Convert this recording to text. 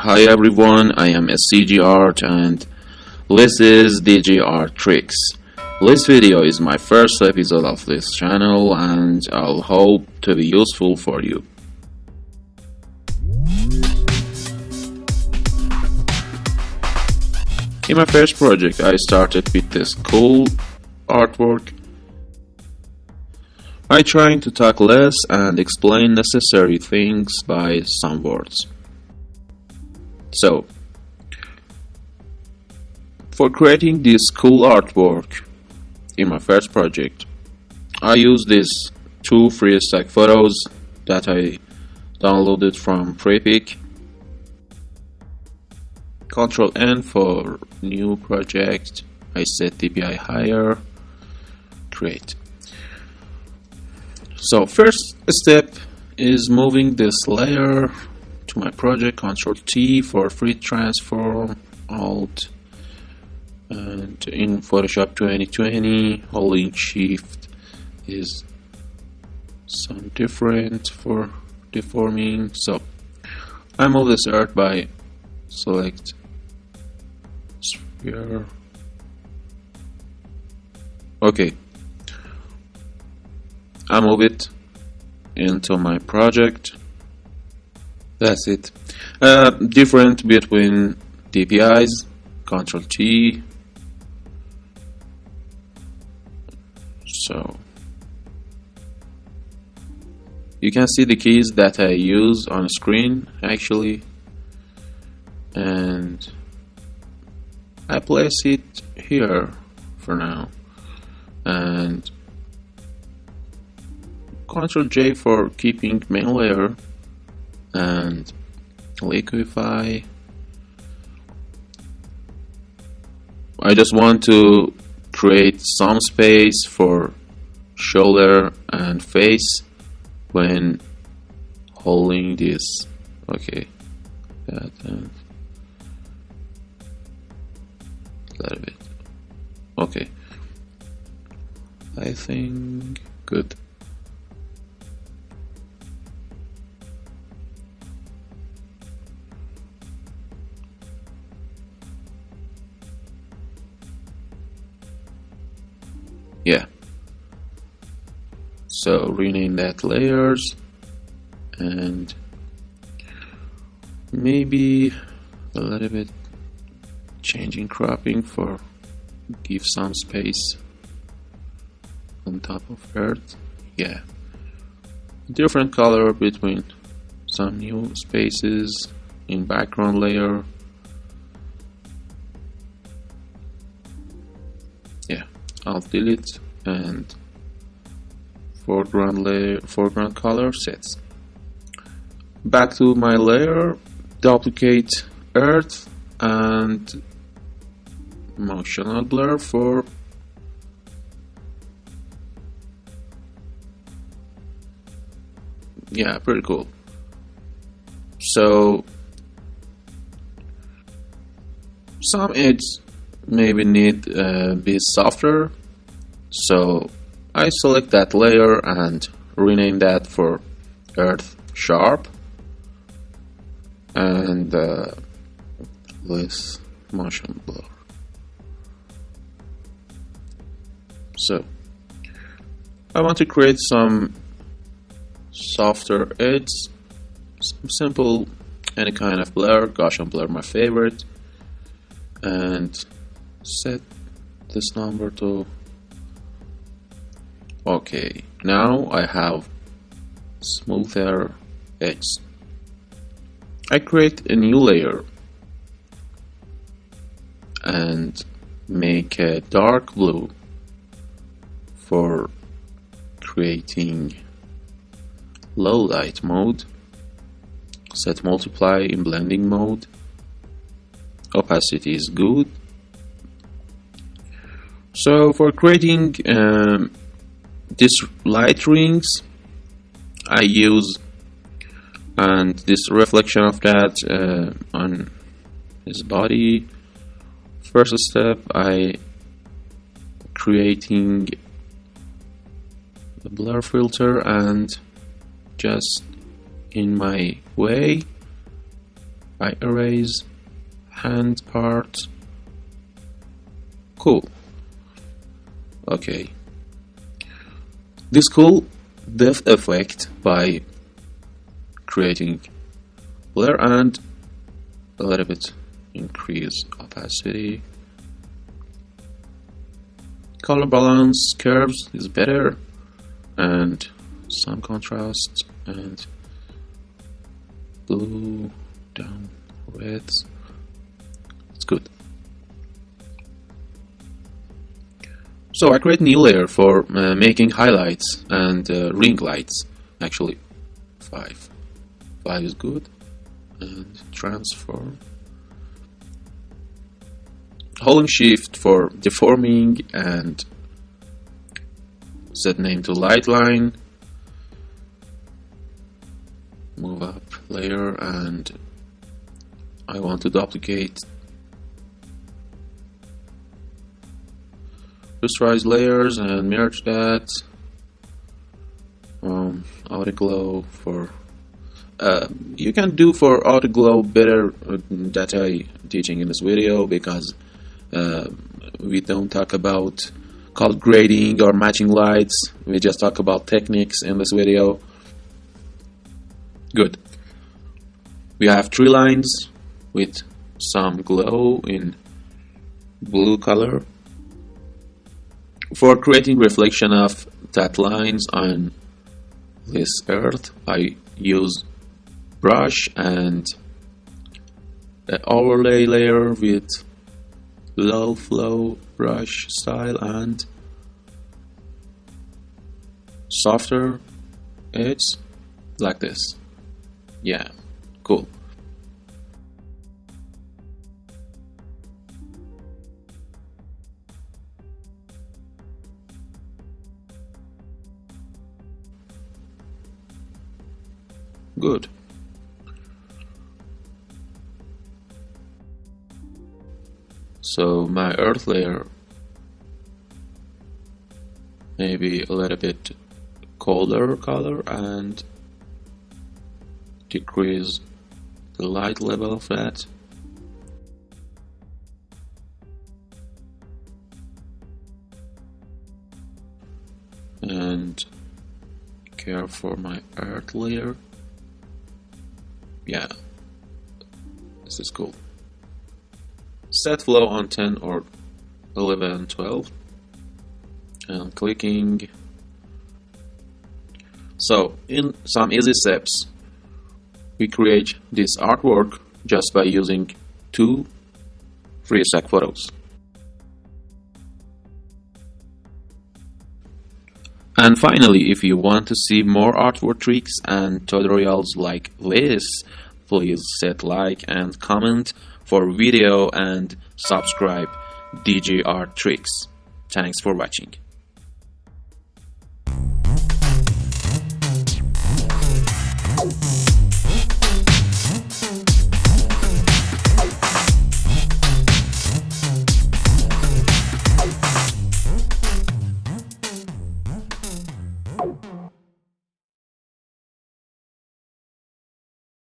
Hi everyone, I am SCG Art and this is DJ ArTricks. This video is my first episode of this channel and I'll hope to be useful for you. In my first project I started with this cool artwork. I trying to talk less and explain necessary things by some words. So, for creating this cool artwork in my first project, I used these two free stock photos that I downloaded from Prepic. Ctrl N for new project. I set DPI higher. Create. So first step is moving this layer to my project. Ctrl T for free transform. Alt and in Photoshop 2020 holding Shift is some different for deforming. So I move this earth by select sphere. Okay, I move it into my project. That's it. Different between DPIs. Ctrl T. So you can see the keys that I use on screen actually, and I place it here for now, and Ctrl J for keeping main layer and liquify. I just want to create some space for shoulder and face when holding this. Okay, that and a little bit. Okay, I think good. Yeah, so rename that layers and maybe a little bit changing cropping for give some space on top of earth. Yeah, different color between some new spaces in background layer. Yeah, I'll delete and foreground layer, foreground color sets. Back to my layer, duplicate earth and motional blur for yeah, pretty cool. So some edges maybe need be softer, so I select that layer and rename that for earth sharp and this motion blur. So I want to create some softer edges, some simple any kind of blur. Gaussian blur my favorite, and set this number to okay. Now I have smoother edges. I create a new layer and make a dark blue for creating low light mode. Set multiply in blending mode. Opacity is good. So for creating these light rings I use, and this reflection of that on his body. First step, I creating the blur filter and just in my way I erase hand part. Cool. Okay. This cool depth effect by creating layer and a little bit increase opacity. Color balance curves is better, and some contrast, and blue down reds. It's good. So I create new layer for making highlights and ring lights. Actually, 5 is good. And transform. Holding shift for deforming and set name to light line. Move up layer, and I want to duplicate. Rasterize layers and merge that. Auto glow for. You can do for auto glow better that I teaching in this video, because we don't talk about color grading or matching lights. We just talk about techniques in this video. Good. We have 3 lines with some glow in blue color. For creating reflection of that lines on this earth, I use brush and an overlay layer with low flow brush style and softer edge like this. Yeah, cool. Good. So my earth layer maybe a little bit colder color and decrease the light level of that. And care for my earth layer. Yeah, this is cool. Set flow on 10 or 11, 12, and clicking. So in some easy steps, we create this artwork just by using 2 free stack photos. And finally, if you want to see more artwork tricks and tutorials like this, please set like and comment for video and subscribe ArTricks. Thanks for watching.